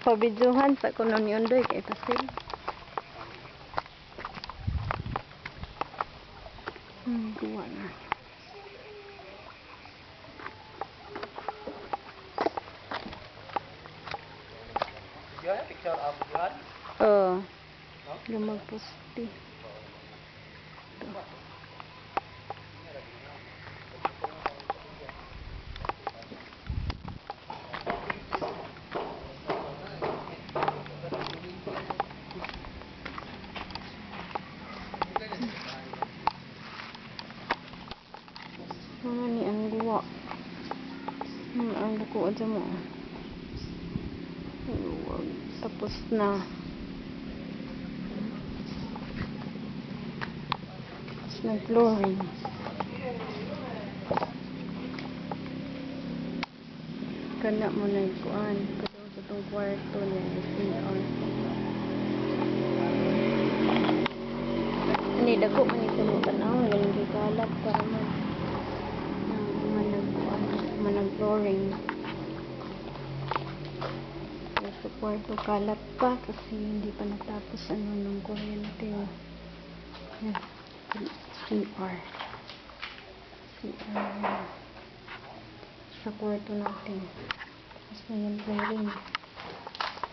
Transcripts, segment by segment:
pabidyohan sa kuno ni Undoy kay pasil. Kuha na. Picture of Johan. Oh. Lumag posti. Ano ni ang guwa? Ang luko aja mo. Tapos na. Tapos na flooring. Kana mo na ikuan. Pero sa itong kwarto niya CR. Ini dako man ito mo tanaw. Galing kikalat para manag flooring. Sa kwarto kalat pa kasi hindi pa natapos ng kuryente. Yan. CR. Sa kwarto natin. Tapos na yung flooring.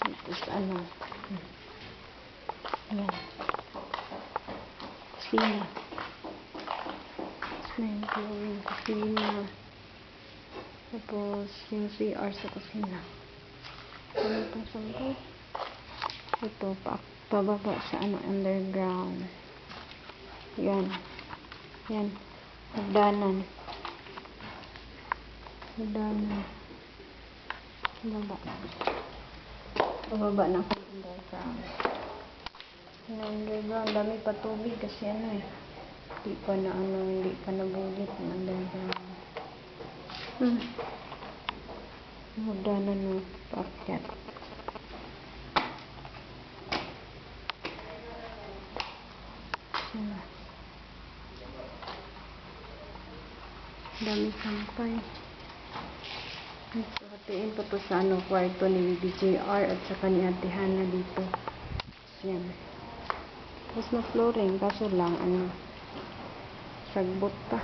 Tapos yan. Kusina. Tapos na yung flooring. Kusina. Tapos yung CR sa kusina. Ano itong sampay? Ito, pababa sa underground. Yan. Yan. Hagdanan. Pababa na ako underground. Underground, dami pa tubig kasi hindi pa nabulit ang underground. Hagdanan mo, paakyat. Dami sampay. Hatiin pa to sa kwarto ni BJR at saka ni Ate Hana dito. Yan. Tapos na flooring, kaso lang sagbot pa.